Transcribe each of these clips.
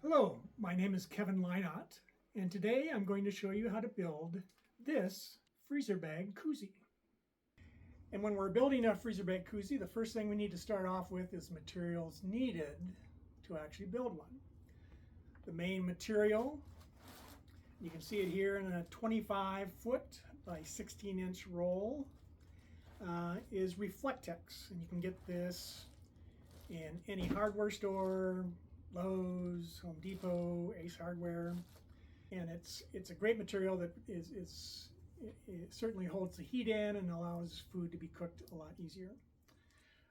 Hello, my name is Kevin Leinott, and today I'm going to show you how to build this freezer bag koozie. And when we're building a freezer bag koozie, the first thing we need to start off with is materials needed to actually build one. The main material, you can see it here in a 25-foot by 16-inch roll, is Reflectex, and you can get this in any hardware store, Lowe's, Home Depot, Ace Hardware, and it's a great material that it certainly holds the heat in and allows food to be cooked a lot easier.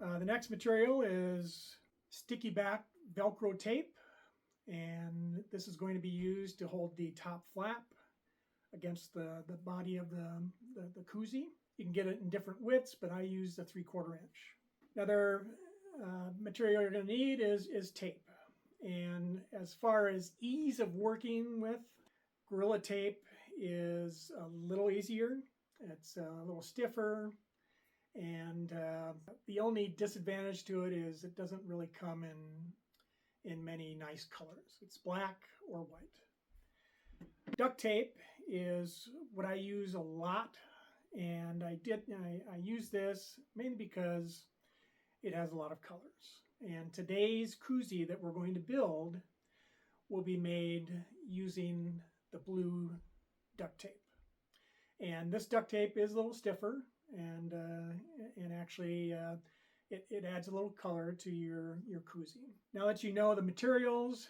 The next material is sticky back Velcro tape, and this is going to be used to hold the top flap against the body of the koozie. You can get it in different widths, but I use the 3/4 inch. Another material you're going to need is tape. And as far as ease of working with, Gorilla Tape is a little easier. It's a little stiffer, and the only disadvantage to it is it doesn't really come in many nice colors. It's black or white. Duct tape is what I use a lot, and I use this mainly because it has a lot of colors. And today's koozie that we're going to build will be made using the blue duct tape. And this duct tape is a little stiffer, and actually it adds a little color to your koozie. Now that you know the materials,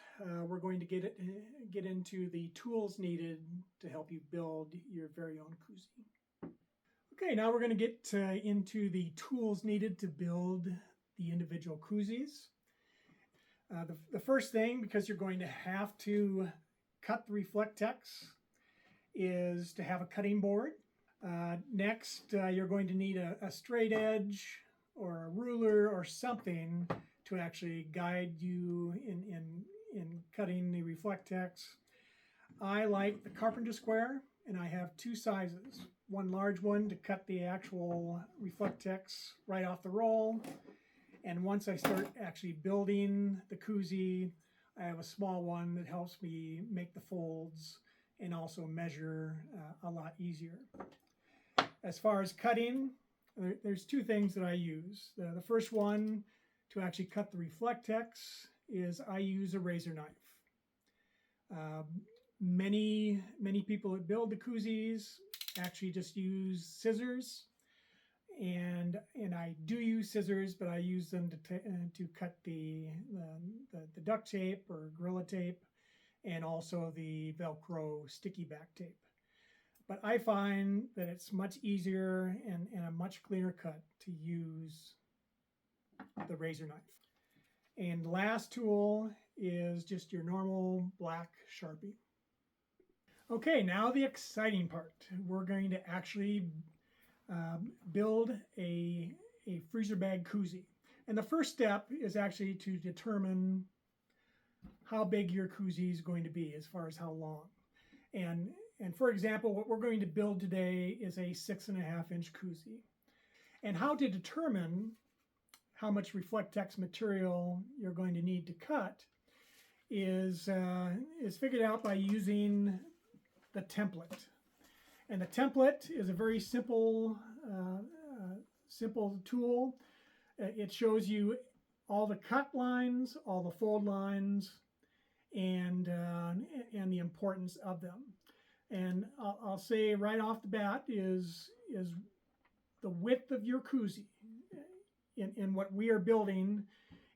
we're going to get into the tools needed to help you build your very own koozie. Okay, now we're going to get into the tools needed to build the individual koozies. The first thing, because you're going to have to cut the Reflectex, is to have a cutting board. Next, you're going to need a straight edge or a ruler or something to actually guide you in cutting the Reflectex. I like the Carpenter square, and I have two sizes. One large one to cut the actual Reflectex right off the roll. And once I start actually building the koozie, I have a small one that helps me make the folds and also measure a lot easier. As far as cutting, there's two things that I use. The first one to actually cut the Reflectex is I use a razor knife. Many people that build the koozies actually just use scissors. And I do use scissors, but I use them to cut the duct tape or Gorilla Tape, and also the Velcro sticky back tape. But I find that it's much easier and a much cleaner cut to use the razor knife. And the last tool is just your normal black Sharpie. Okay, now the exciting part. We're going to actually build a freezer bag koozie. And the first step is actually to determine how big your koozie is going to be as far as how long. And for example, what we're going to build today is a 6.5-inch koozie. And how to determine how much Reflectex material you're going to need to cut is figured out by using the template. And the template is a very simple tool. It shows you all the cut lines, all the fold lines, and the importance of them. And I'll say right off the bat is the width of your koozie in what we are building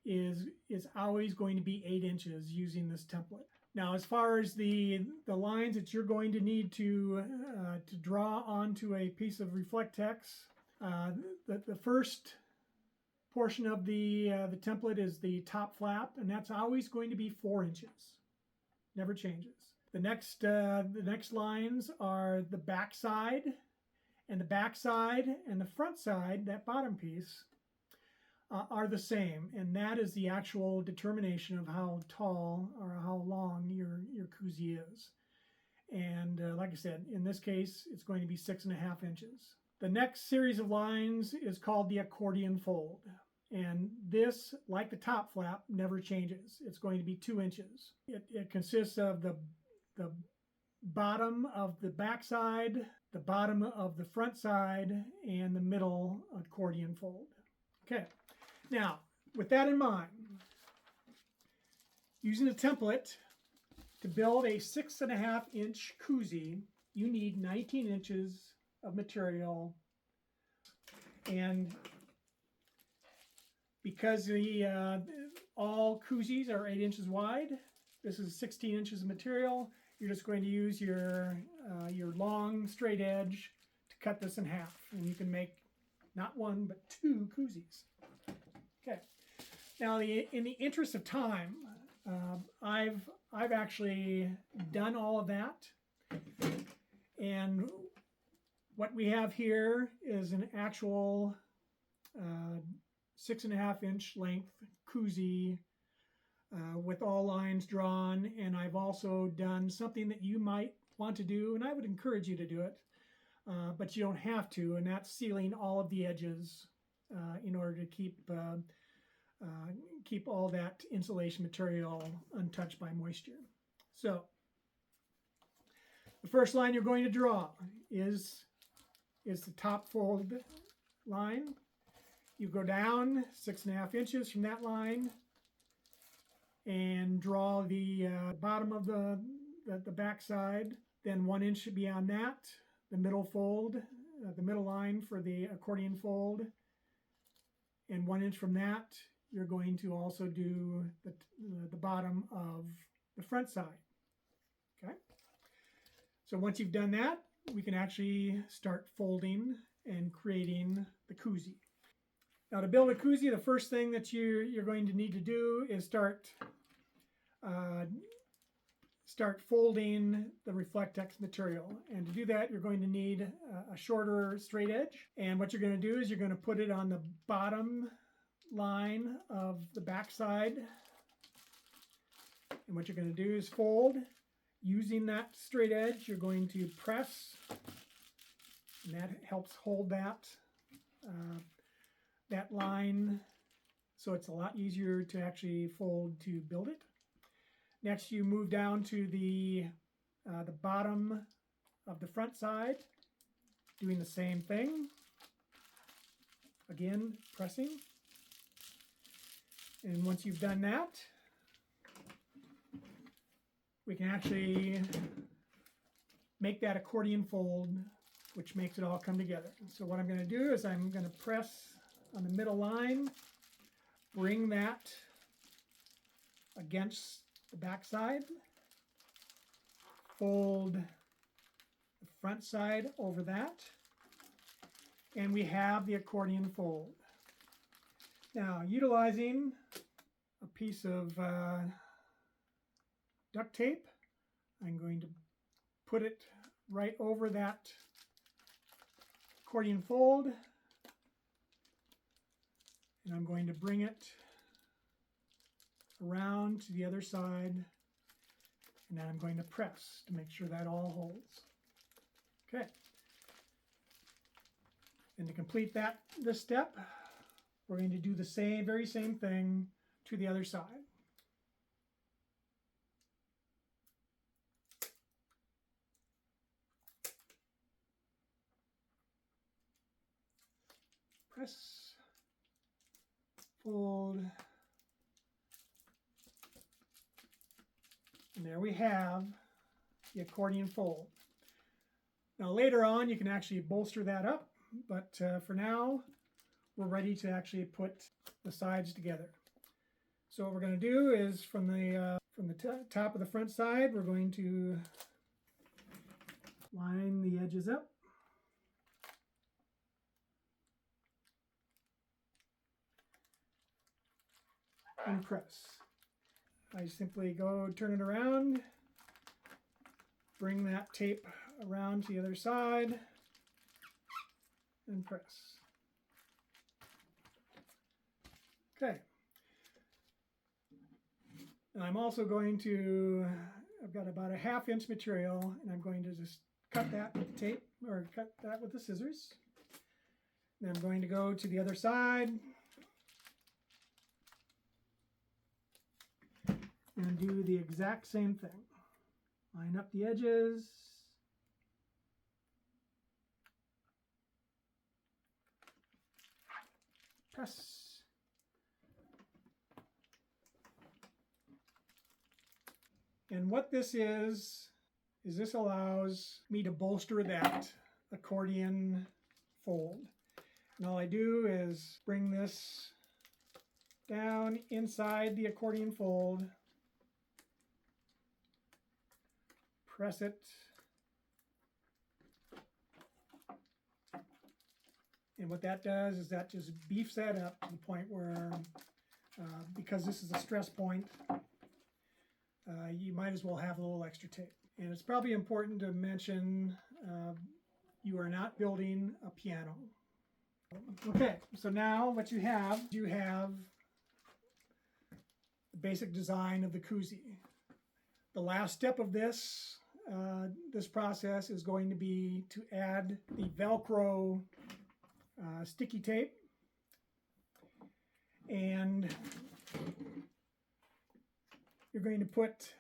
is always going to be 8 inches using this template. Now, as far as the lines that you're going to need to draw onto a piece of Reflectex, the first portion of the template is the top flap, and that's always going to be 4 inches. Never changes. The next lines are the back side, and the back side and the front side, that bottom piece, are the same, and that is the actual determination of how tall or how long your koozie is. And like I said, in this case, it's going to be 6.5 inches. The next series of lines is called the accordion fold. And this, like the top flap, never changes. It's going to be 2 inches. It consists of the bottom of the back side, the bottom of the front side, and the middle accordion fold. Okay, now with that in mind, using a template to build a 6.5 inch koozie, you need 19 inches of material. And because all koozies are 8 inches wide, this is 16 inches of material. You're just going to use your long straight edge to cut this in half, and you can make not 1 but 2 koozies. Okay. Now, in the interest of time, I've actually done all of that, and what we have here is an actual 6.5 inch length koozie with all lines drawn, and I've also done something that you might want to do, and I would encourage you to do it, but you don't have to, and that's sealing all of the edges in order to keep all that insulation material untouched by moisture. So the first line you're going to draw is the top fold line. You go down 6.5 inches from that line and draw the bottom of the back side. Then 1 inch beyond that, the middle fold, the middle line for the accordion fold. And 1 inch from that, you're going to also do the bottom of the front side. Okay. So once you've done that, we can actually start folding and creating the koozie. Now, to build a koozie, the first thing that you're going to need to do is start folding the Reflectex material. And to do that, you're going to need a shorter straight edge. And what you're going to do is you're going to put it on the bottom line of the back side. And what you're going to do is fold. Using that straight edge, you're going to press, and that helps hold that line, so it's a lot easier to actually fold to build it. Next, you move down to the bottom of the front side, doing the same thing. Again, pressing. And once you've done that, we can actually make that accordion fold, which makes it all come together. So what I'm going to do is I'm going to press on the middle line, bring that against the back side, fold the front side over that, and we have the accordion fold. Now, utilizing a piece of duct tape, I'm going to put it right over that accordion fold, and I'm going to bring it around to the other side, and then I'm going to press to make sure that all holds. Okay. And to complete this step, we're going to do the very same thing to the other side. Press, fold, and there we have the accordion fold. Now later on you can actually bolster that up, but for now we're ready to actually put the sides together. So what we're going to do is from the top of the front side, we're going to line the edges up. And press. I simply go turn it around, bring that tape around to the other side, and press. Okay. And I'm also going to, I've got about a 1/2 inch material, and I'm going to just cut that with the tape, or cut that with the scissors. Then I'm going to go to the other side and do the exact same thing. Line up the edges. Press. And what this is this allows me to bolster that accordion fold. And all I do is bring this down inside the accordion fold, press it, and what that does is that just beefs that up to the point where, because this is a stress point, you might as well have a little extra tape. And it's probably important to mention you are not building a piano. Okay, so now what you have the basic design of the koozie. The last step of this process is going to be to add the Velcro sticky tape, and you're going to put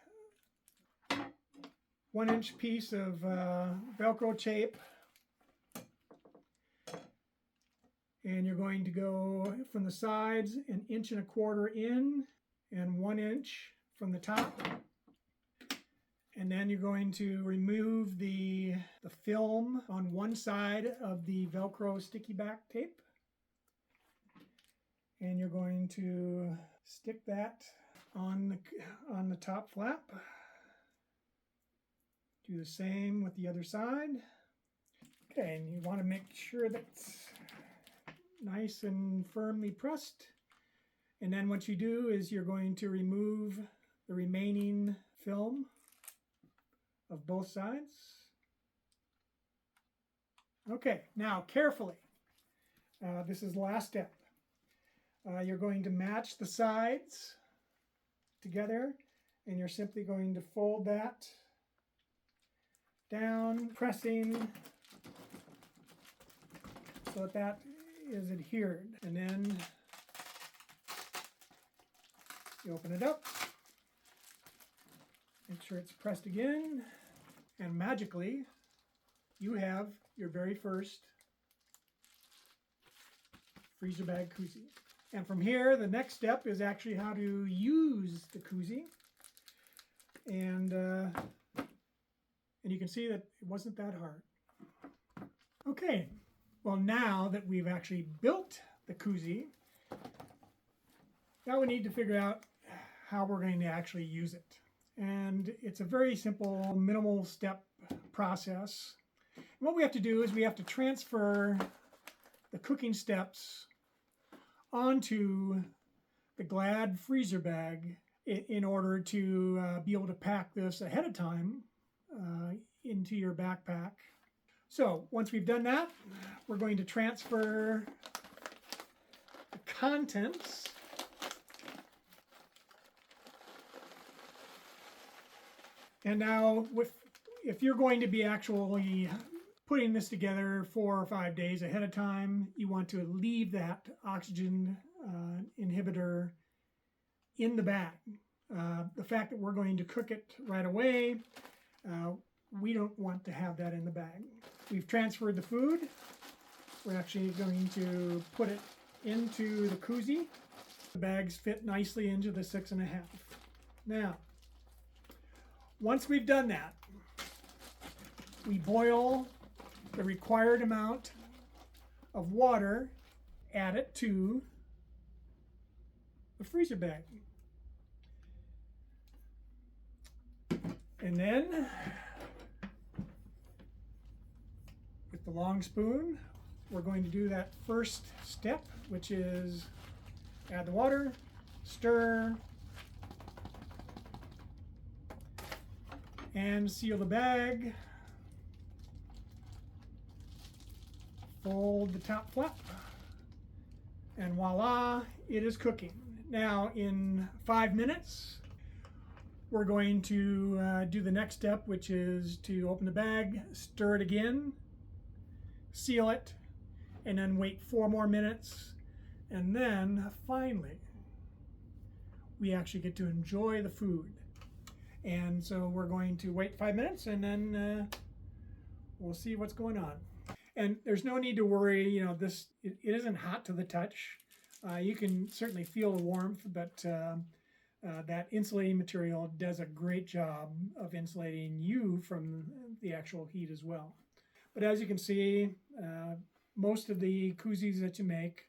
1-inch piece of Velcro tape, and you're going to go from the sides 1.25 inches in and 1 inch from the top. And then you're going to remove the film on one side of the Velcro sticky back tape. And you're going to stick that on the top flap. Do the same with the other side. Okay, and you want to make sure that's nice and firmly pressed. And then what you do is you're going to remove the remaining film of both sides. Okay, now carefully, this is the last step. You're going to match the sides together, and you're simply going to fold that down, pressing so that that is adhered. And then you open it up, make sure it's pressed again, and magically you have your very first freezer bag koozie. And from here, the next step is actually how to use the koozie. And you can see that it wasn't that hard. Okay, well, now that we've actually built the koozie, now we need to figure out how we're going to actually use it. And it's a very simple, minimal step process. And what we have to do is we have to transfer the cooking steps onto the Glad freezer bag in order to be able to pack this ahead of time into your backpack. So once we've done that, we're going to transfer the contents and now if you're going to be actually putting this together 4 or 5 days ahead of time, you want to leave that oxygen inhibitor in the bag. The fact that we're going to cook it right away, we don't want to have that in the bag. We've transferred the food. We're actually going to put it into the koozie. The bags fit nicely into the 6.5. Now, once we've done that, we boil the required amount of water, add it to the freezer bag. And then, with the long spoon, we're going to do that first step, which is add the water, stir, and seal the bag. Fold the top flap, and voila, it is cooking. Now in 5 minutes, we're going to do the next step, which is to open the bag, stir it again, seal it, and then wait 4 more minutes, and then finally we actually get to enjoy the food. And so we're going to wait 5 minutes, and then we'll see what's going on. And there's no need to worry, you know, it isn't hot to the touch. You can certainly feel the warmth, but that insulating material does a great job of insulating you from the actual heat as well. But as you can see, most of the koozies that you make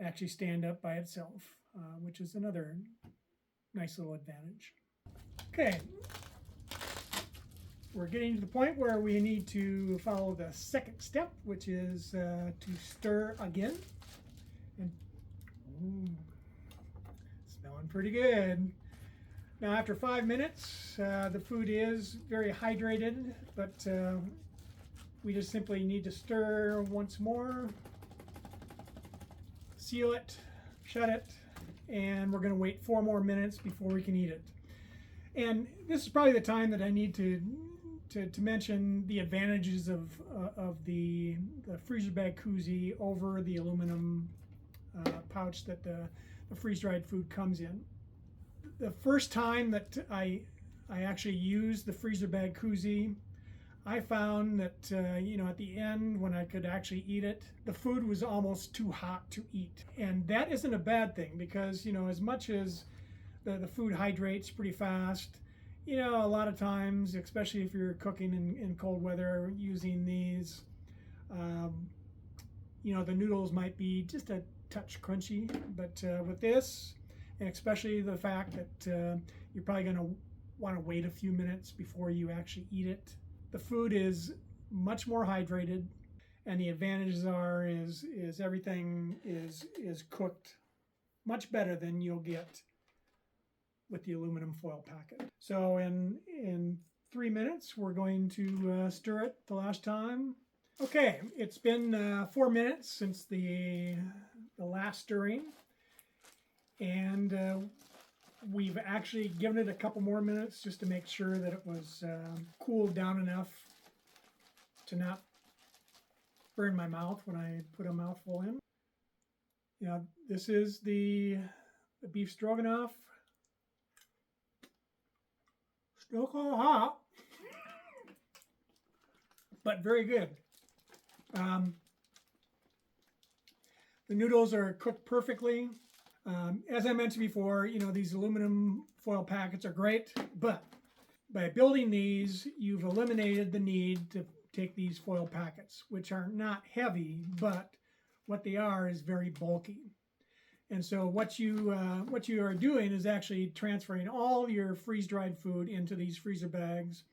actually stand up by itself, which is another nice little advantage. Okay, we're getting to the point where we need to follow the second step, which is to stir again. And smelling pretty good. Now after 5 minutes, the food is very hydrated, but we just simply need to stir once more, seal it, shut it, and we're going to wait 4 more minutes before we can eat it. And this is probably the time that I need to mention the advantages of the freezer bag koozie over the aluminum pouch that the freeze-dried food comes in. The first time that I actually used the freezer bag koozie, I found that you know, at the end when I could actually eat it, the food was almost too hot to eat. And that isn't a bad thing, because, you know, as much as the food hydrates pretty fast, you know, a lot of times, especially if you're cooking in cold weather using these, you know, the noodles might be just a touch crunchy. But with this, and especially the fact that you're probably going to want to wait a few minutes before you actually eat it, the food is much more hydrated, and the advantages is everything is cooked much better than you'll get with the aluminum foil packet. So in 3 minutes, we're going to stir it the last time. Okay, it's been 4 minutes since the last stirring, and we've actually given it a couple more minutes just to make sure that it was cooled down enough to not burn my mouth when I put a mouthful in. Yeah, this is the beef stroganoff. Still kind of hot, but very good. The noodles are cooked perfectly. As I mentioned before, you know, these aluminum foil packets are great, but by building these, you've eliminated the need to take these foil packets, which are not heavy, but what they are is very bulky. And so what you are doing is actually transferring all your freeze-dried food into these freezer bags,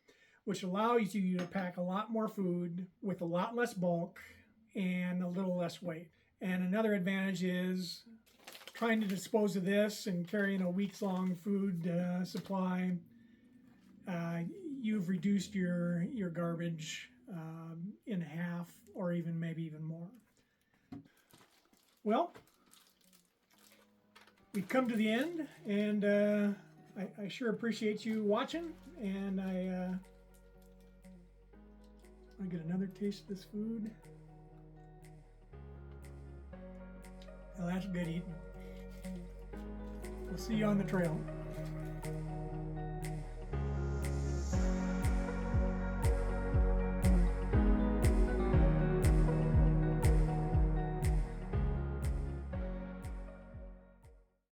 which allows you to pack a lot more food with a lot less bulk and a little less weight. And another advantage is trying to dispose of this and carrying a weeks-long food supply. You've reduced your garbage in half, or maybe even more. Well, we've come to the end, and I sure appreciate you watching, and I get another taste of this food. Well, that's good eating. We'll see you on the trail.